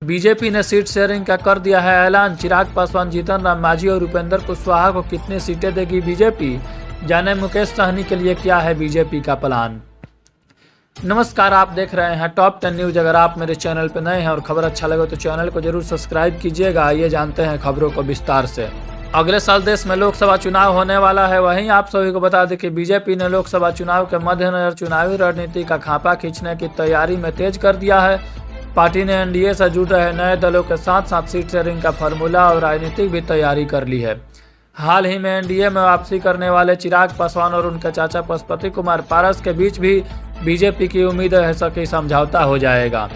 BJP ने seat sharing का कर दिया है ऐलान। चिराग पासवान, जीतन राम मांझी और उपेंद्र कुशवाहा को कितनी सीटें देगी बीजेपी? जाने मुकेश सहनी के लिए क्या है बीजेपी का प्लान। नमस्कार, आप देख रहे हैं टॉप 10 न्यूज। अगर आप मेरे चैनल पर नए हैं और खबर अच्छा लगे तो चैनल को जरूर सब्सक्राइब कीजिएगा। आइए जानते हैं खबरों को विस्तार से। अगले साल देश में लोकसभा चुनाव होने वाला है। वहीं आप सभी को बता दें कि बीजेपी ने लोकसभा चुनाव के मद्देनजर चुनावी रणनीति का खापा खींचने की तैयारी में तेज कर दिया है। पार्टी ने एनडीए से जुड़ रहे नए दलों के साथ साथ सीट शेयरिंग का फार्मूला और राजनीतिक भी तैयारी कर ली है। हाल ही में एनडीए में वापसी करने वाले चिराग पासवान और उनके चाचा पशुपति कुमार पारस के बीच भी बीजेपी की उम्मीद है कि समझौता हो जाएगा।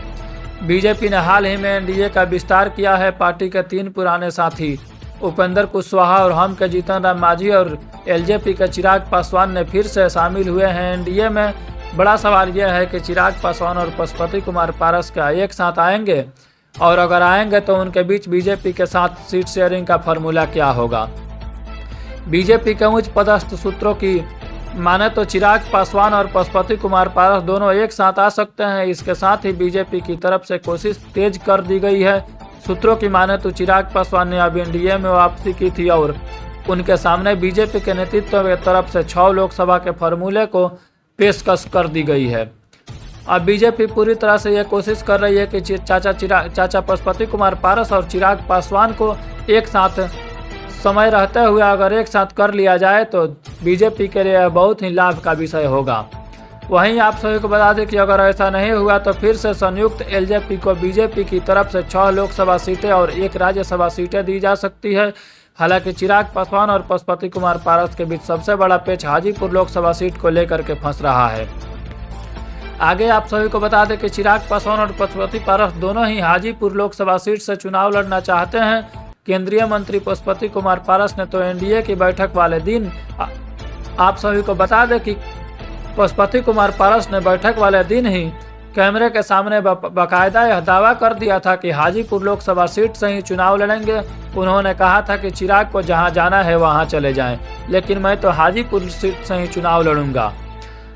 बीजेपी ने हाल ही में एनडीए का विस्तार किया है। पार्टी के 3 पुराने साथी उपेंद्र कुशवाहा और हम के जीतन राम मांझी और एलजेपी के चिराग पासवान ने फिर से शामिल हुए हैं एनडीए में। बड़ा सवाल यह है कि चिराग पासवान और पशुपति कुमार पारस क्या एक साथ आएंगे, और अगर आएंगे तो उनके बीच बीजेपी के साथ सीट शेयरिंग का फार्मूला क्या होगा। बीजेपी के उच्च पदस्थ सूत्रों की माने तो चिराग पासवान और पशुपति कुमार पारस दोनों एक साथ आ सकते हैं। इसके साथ ही बीजेपी की तरफ से कोशिश तेज कर दी गई है। सूत्रों की माने तो चिराग पासवान ने अब एनडीए में वापसी की थी और उनके सामने बीजेपी के नेतृत्व की तरफ से 6 लोकसभा के फार्मूले को पेशकश कर दी गई है। अब बीजेपी पूरी तरह से यह कोशिश कर रही है कि चाचा पशुपति कुमार पारस और चिराग पासवान को एक साथ समय रहते हुए अगर एक साथ कर लिया जाए तो बीजेपी के लिए बहुत ही लाभ का विषय होगा। वहीं आप सभी को बता दें कि अगर ऐसा नहीं हुआ तो फिर से संयुक्त एलजेपी को बीजेपी की तरफ से 6 लोकसभा सीटें और 1 राज्यसभा सीटें दी जा सकती है। हालांकि चिराग पासवान और पशुपति कुमार पारस के बीच सबसे बड़ा पेच हाजीपुर लोकसभा सीट को लेकर के फंस रहा है। आगे आप सभी को बता दें कि चिराग पासवान और पशुपति पारस दोनों ही हाजीपुर लोकसभा सीट से चुनाव लड़ना चाहते हैं। केंद्रीय मंत्री पशुपति कुमार पारस ने तो एनडीए की बैठक वाले दिन आप सभी को बता दें कि पशुपति कुमार पारस ने बैठक वाले दिन ही कैमरे के सामने बाकायदा यह दावा कर दिया था कि हाजीपुर लोकसभा सीट से ही चुनाव लड़ेंगे। उन्होंने कहा था कि चिराग को जहां जाना है वहां चले जाएं, लेकिन मैं तो हाजीपुर सीट से ही चुनाव लड़ूंगा।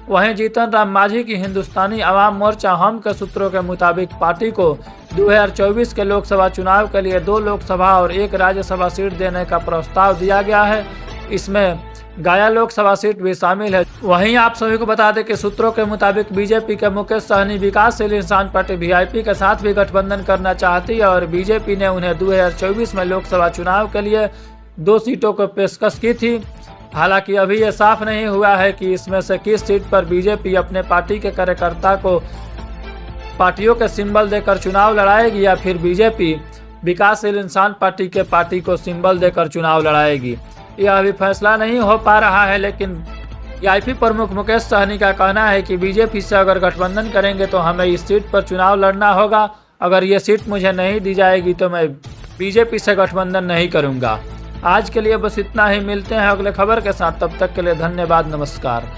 वहीं जीतन राम मांझी की हिंदुस्तानी आवाम मोर्चा हम के सूत्रों के मुताबिक पार्टी को 2024 के लोकसभा चुनाव के लिए 2 लोकसभा और 1 राज्यसभा सीट देने का प्रस्ताव दिया गया है। इसमें गया लोकसभा सीट भी शामिल है। वहीं आप सभी को बता दें कि सूत्रों के मुताबिक बीजेपी के मुकेश सहनी विकासशील इंसान पार्टी वीआईपी के साथ भी गठबंधन करना चाहती है और बीजेपी ने उन्हें 2024 में लोकसभा चुनाव के लिए 2 सीटों को पेशकश की थी। हालांकि अभी यह साफ नहीं हुआ है कि इसमें से किस सीट पर बीजेपी अपने पार्टी के कार्यकर्ता को पार्टियों के सिंबल देकर चुनाव लड़ाएगी या फिर बीजेपी विकासशील इंसान पार्टी को सिंबल देकर चुनाव लड़ाएगी। यह अभी फैसला नहीं हो पा रहा है, लेकिन वीआईपी प्रमुख मुकेश सहनी का कहना है कि बीजेपी से अगर गठबंधन करेंगे तो हमें इस सीट पर चुनाव लड़ना होगा। अगर ये सीट मुझे नहीं दी जाएगी तो मैं बीजेपी से गठबंधन नहीं करूंगा। आज के लिए बस इतना ही। मिलते हैं अगले खबर के साथ, तब तक के लिए धन्यवाद, नमस्कार।